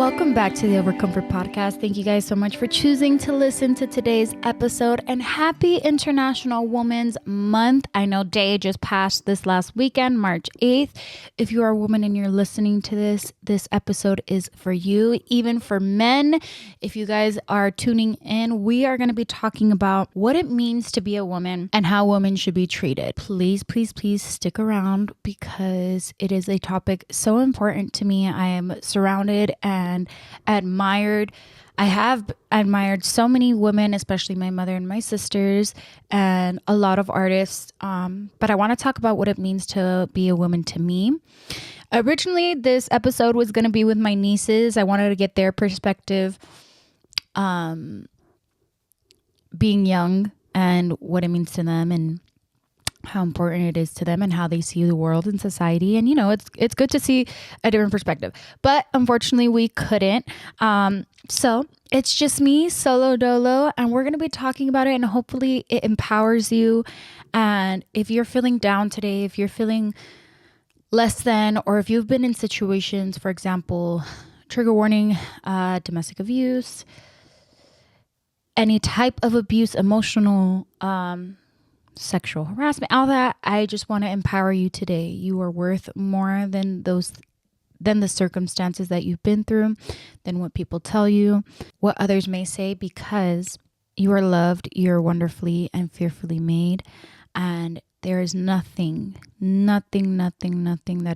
Welcome back to the Overcomfort Podcast. Thank you guys so much for choosing to listen to today's episode, and happy International Women's Month. I know day just passed this last weekend, March 8th. If you are a woman and you're listening to this episode is for you. Even for men, if you guys are tuning in, we are going to be talking about what it means to be a woman and how women should be treated. Please, please, please stick around because it is a topic so important to me. I am surrounded and admired. I have admired so many women, especially my mother and my sisters, and a lot of artists. But I want to talk about what it means to be a woman to me. Originally, this episode was going to be with my nieces. I wanted to get their perspective, being young and what it means to them and how important it is to them and how they see the world and society. And, you know, it's good to see a different perspective. But unfortunately, we couldn't. So it's just me, solo dolo, and we're going to be talking about it, and hopefully it empowers you. And if you're feeling down today, if you're feeling less than, or if you've been in situations, for example, trigger warning, domestic abuse, any type of abuse, emotional, sexual harassment, all that, I just want to empower you today. You are worth more than the circumstances that you've been through, than what people tell you, what others may say, because you are loved, you're wonderfully and fearfully made, and there is nothing that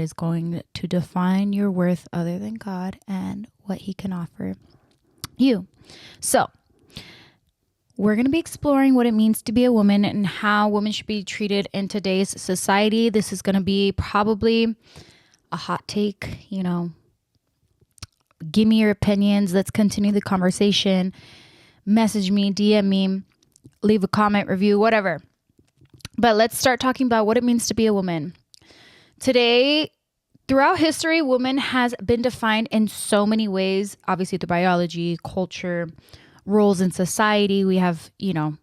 is going to define your worth other than God and what He can offer you. So we're going to be exploring what it means to be a woman and how women should be treated in today's society. This is going to be probably a hot take, you know. Give me your opinions. Let's continue the conversation. Message me, DM me, leave a comment, review, whatever. But let's start talking about what it means to be a woman. Today, throughout history, woman has been defined in so many ways. Obviously, through biology, culture, roles in society, we have, you know,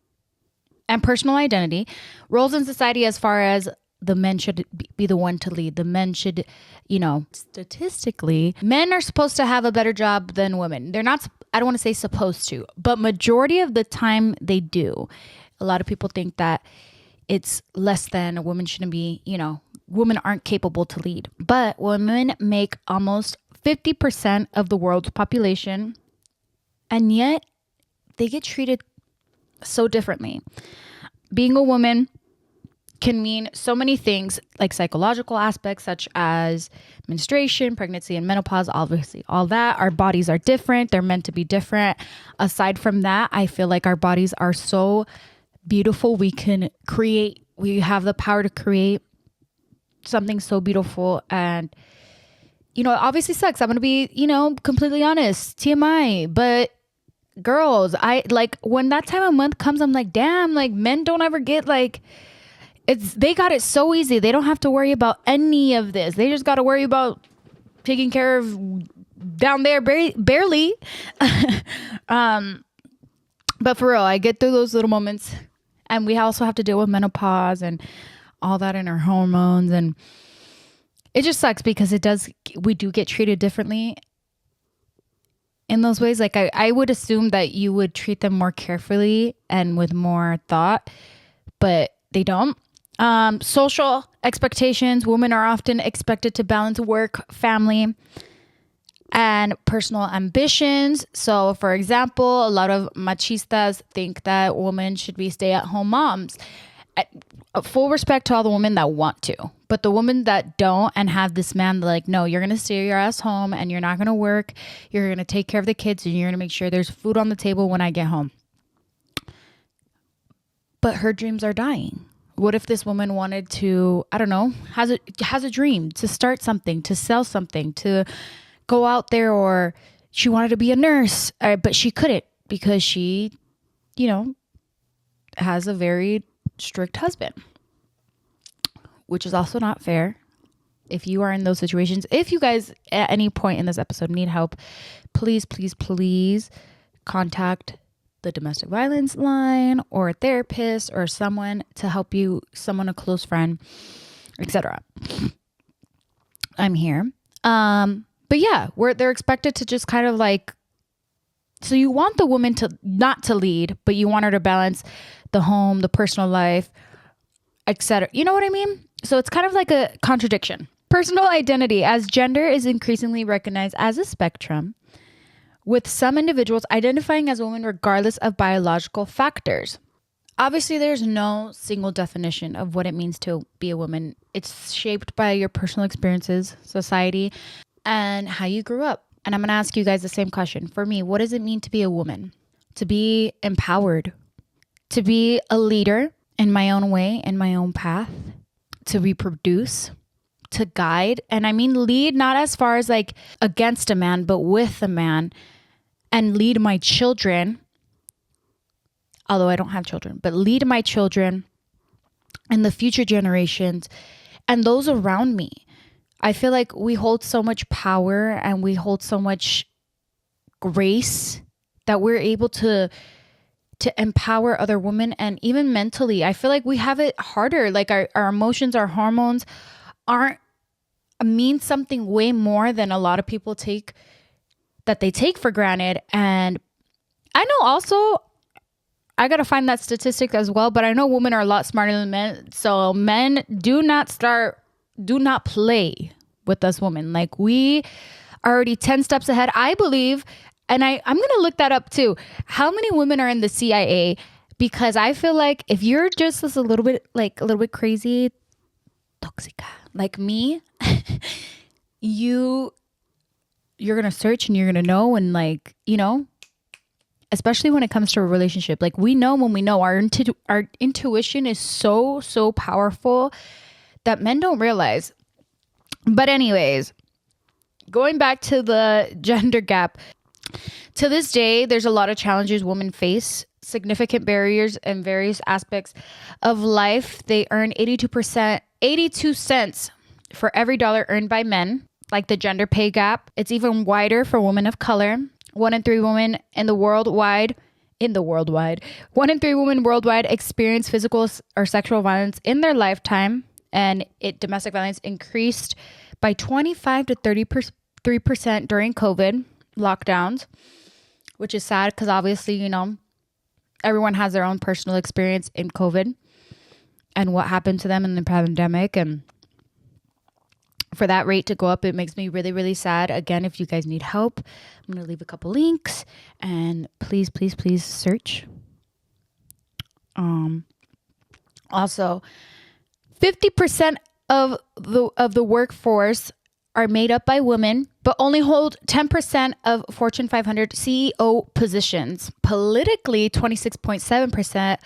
and personal identity. Roles in society as far as the men should be the one to lead. The men should, you know, statistically, men are supposed to have a better job than women. They're not, I don't want to say supposed to, but majority of the time they do. A lot of people think that it's less than, a woman shouldn't be, you know, women aren't capable to lead. But women make almost 50% of the world's population, and yet they get treated so differently. Being a woman can mean so many things, like psychological aspects such as menstruation, pregnancy, and menopause. Obviously, all that. Our bodies are different. They're meant to be different. Aside from that, I feel like our bodies are so beautiful. We have the power to create something so beautiful. And, you know, it obviously sucks. I'm going to be, you know, completely honest. TMI. But girls, I like when that time of month comes, I'm like, damn, like men don't ever get like, they got it so easy. They don't have to worry about any of this. They just got to worry about taking care of down there barely. But for real, I get through those little moments, and we also have to deal with menopause and all that in our hormones, and it just sucks because we do get treated differently in those ways. Like I would assume that you would treat them more carefully and with more thought, but they don't. Social expectations. Women are often expected to balance work, family, and personal ambitions. So, for example, a lot of machistas think that women should be stay-at-home moms. Full respect to all the women that want to, but the women that don't and have this man like, no, you're going to stay your ass home and you're not going to work. You're going to take care of the kids and you're going to make sure there's food on the table when I get home. But her dreams are dying. What if this woman wanted to, I don't know, has a dream to start something, to sell something, to go out there, or she wanted to be a nurse, but she couldn't because she, you know, has a very strict husband, which is also not fair. If you are in those situations, if you guys at any point in this episode need help, please, please, please contact the domestic violence line or a therapist or someone to help you, a close friend, etc. I'm here. But yeah, they're expected to just kind of like, so you want the woman to not to lead, but you want her to balance the home, the personal life, etc. You know what I mean? So it's kind of like a contradiction. Personal identity, as gender is increasingly recognized as a spectrum, with some individuals identifying as women regardless of biological factors. Obviously, there's no single definition of what it means to be a woman. It's shaped by your personal experiences, society, and how you grew up. And I'm going to ask you guys the same question. For me, what does it mean to be a woman? To be empowered, to be a leader in my own way, in my own path, to reproduce, to guide. And I mean lead not as far as like against a man, but with a man, and lead my children, although I don't have children, but lead my children and the future generations and those around me. I feel like we hold so much power and we hold so much grace that we're able to empower other women. And even mentally, I feel like we have it harder. Like our emotions, our hormones mean something way more than a lot of people take for granted. And I know also, I got to find that statistic as well, but I know women are a lot smarter than men. So men do not play with us women. Like we are already 10 steps ahead, I believe. And I'm going to look that up too. How many women are in the CIA? Because I feel like if you're just a little bit crazy, toxica, like me, you're going to search and you're going to know. And like, you know, especially when it comes to a relationship, like we know when we know. Our intuition is so powerful that men don't realize. But anyways, going back to the gender gap, to this day, there's a lot of challenges women face, significant barriers in various aspects of life. They earn 82 cents for every dollar earned by men, like the gender pay gap. It's even wider for women of color. 1 in 3 women worldwide experience physical or sexual violence in their lifetime, and domestic violence increased by 25 to 33% during COVID lockdowns, which is sad because obviously, you know, everyone has their own personal experience in COVID and what happened to them in the pandemic. And for that rate to go up, it makes me really, really sad. Again, if you guys need help, I'm going to leave a couple links and please search. Also, 50% of the workforce are made up by women, but only hold 10% of Fortune 500 CEO positions. Politically, 26.7%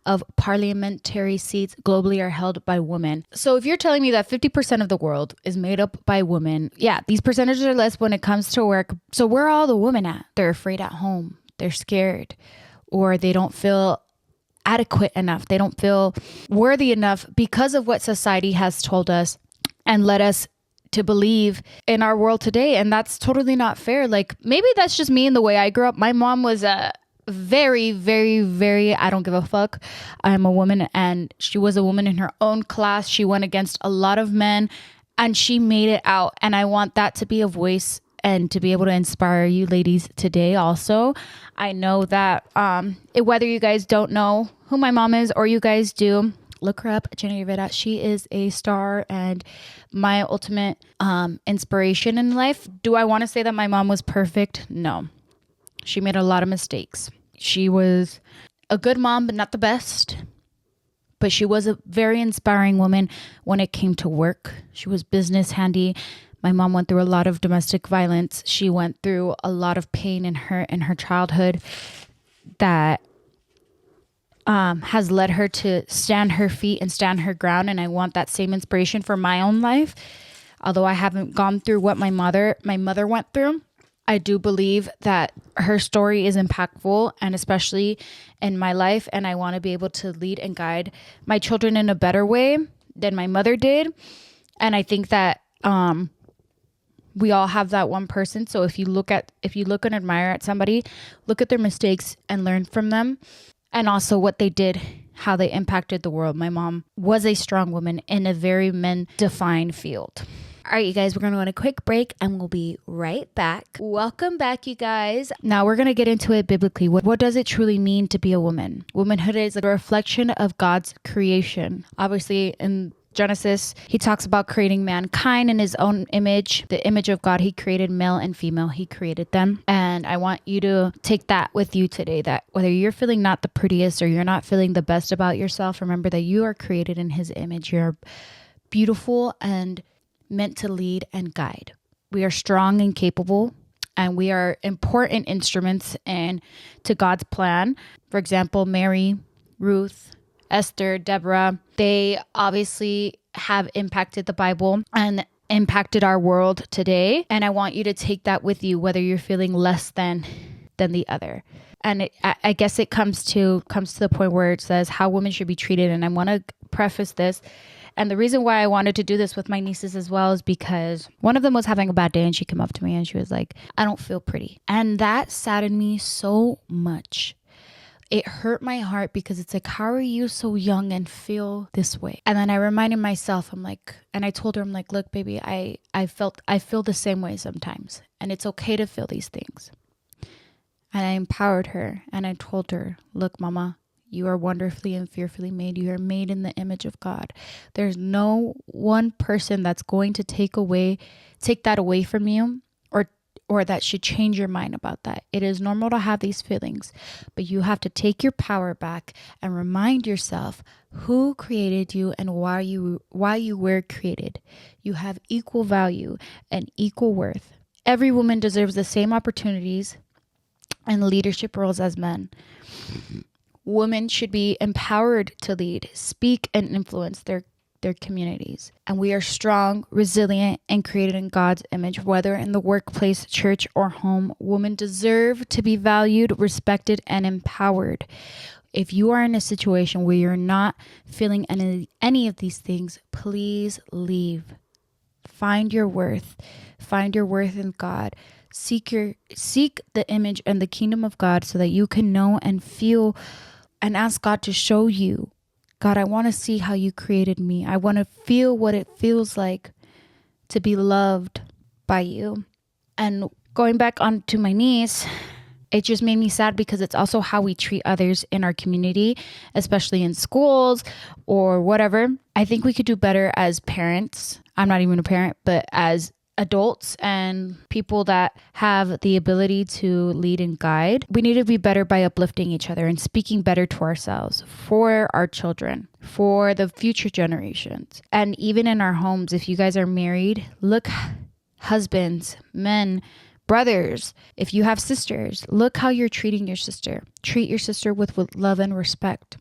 of parliamentary seats globally are held by women. So if you're telling me that 50% of the world is made up by women, yeah, these percentages are less when it comes to work. So where are all the women at? They're afraid at home. They're scared, or they don't feel adequate enough. They don't feel worthy enough because of what society has told us and led us to believe in our world today. And that's totally not fair. Like maybe that's just me and the way I grew up. My mom was a very, very, very, I don't give a fuck. I'm a woman, and she was a woman in her own class. She went against a lot of men and she made it out. And I want that to be a voice and to be able to inspire you ladies today. Also, I know that whether you guys don't know who my mom is or you guys do, look her up, Jenny Rivera. She is a star and my ultimate inspiration in life. Do I want to say that my mom was perfect? No. She made a lot of mistakes. She was a good mom, but not the best. But she was a very inspiring woman when it came to work. She was business handy. My mom went through a lot of domestic violence. She went through a lot of pain in her childhood that has led her to stand her feet and stand her ground. And I want that same inspiration for my own life. Although I haven't gone through what my mother went through, I do believe that her story is impactful, and especially in my life. And I want to be able to lead and guide my children in a better way than my mother did. And I think that we all have that one person. So if you look and admire at somebody, look at their mistakes and learn from them. And also what they did, how they impacted the world. My mom was a strong woman in a very men-defined field. All right, you guys, we're going to go on a quick break and we'll be right back. Welcome back, you guys. Now we're going to get into it biblically. What does it truly mean to be a woman? Womanhood is a reflection of God's creation. Obviously, in Genesis, he talks about creating mankind in his own image, the image of God. He created male and female. He created them. And I want you to take that with you today, that whether you're feeling not the prettiest or you're not feeling the best about yourself, remember that you are created in his image. You're beautiful and meant to lead and guide. We are strong and capable, and we are important instruments to God's plan. For example, Mary, Ruth, Esther, Deborah, they obviously have impacted the Bible and impacted our world today. And I want you to take that with you, whether you're feeling less than the other. And I guess it comes to the point where it says how women should be treated. And I want to preface this. And the reason why I wanted to do this with my nieces as well is because one of them was having a bad day and she came up to me and she was like, I don't feel pretty. And that saddened me so much. It hurt my heart because it's like, how are you so young and feel this way? And then I reminded myself, and I told her, I'm like, look, baby, I feel the same way sometimes. And it's okay to feel these things. And I empowered her and I told her, look, mama, you are wonderfully and fearfully made. You are made in the image of God. There's no one person that's going to take that away from you or that should change your mind about that. It is normal to have these feelings, but you have to take your power back and remind yourself who created you and why you were created. You have equal value and equal worth. Every woman deserves the same opportunities and leadership roles as men. Women should be empowered to lead, speak, and influence their communities. And we are strong, resilient, and created in God's image, whether in the workplace, church, or home. Women deserve to be valued, respected, and empowered. If you are in a situation where you're not feeling any of these things, please leave. Find your worth. Find your worth in God. Seek the image and the kingdom of God so that you can know and feel and ask God to show you. God, I want to see how you created me. I want to feel what it feels like to be loved by you. And going back onto my niece, it just made me sad because it's also how we treat others in our community, especially in schools or whatever. I think we could do better as parents. I'm not even a parent, but as adults and people that have the ability to lead and guide. We need to be better by uplifting each other and speaking better to ourselves, for our children, for the future generations. And even in our homes, if you guys are married, look, husbands, men, brothers, if you have sisters, look how you're treating your sister. Treat your sister with love and respect.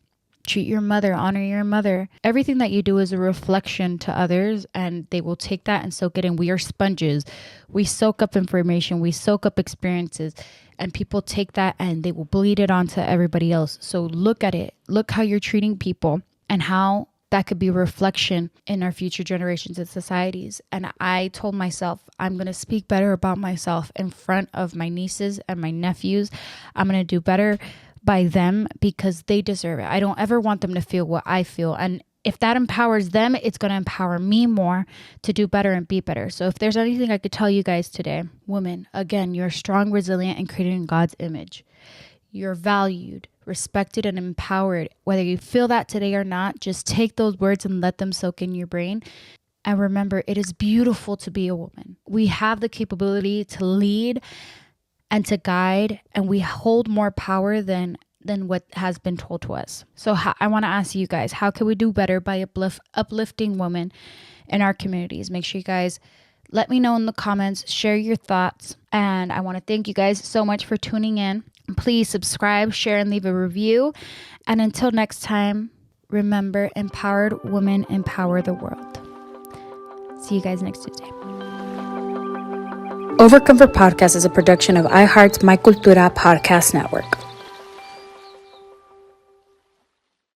Treat your mother, honor your mother. Everything that you do is a reflection to others, and they will take that and soak it in. We are sponges. We soak up information. We soak up experiences, and people take that and they will bleed it onto everybody else. So look at it. Look how you're treating people and how that could be a reflection in our future generations and societies. And I told myself, I'm going to speak better about myself in front of my nieces and my nephews. I'm going to do better by them because they deserve it. I don't ever want them to feel what I feel. And if that empowers them, it's going to empower me more to do better and be better. So if there's anything I could tell you guys today, women, again, you're strong, resilient, and created in God's image. You're valued, respected, and empowered. Whether you feel that today or not, just take those words and let them soak in your brain. And remember, it is beautiful to be a woman. We have the capability to lead and to guide, and we hold more power than what has been told to us. So I want to ask you guys, how can we do better by uplifting women in our communities? Make sure you guys let me know in the comments, share your thoughts, and I want to thank you guys so much for tuning in. Please subscribe, share, and leave a review. And until next time, remember, empowered women empower the world. See you guys next Tuesday. Overcomfort Podcast is a production of iHeart's My Cultura podcast network.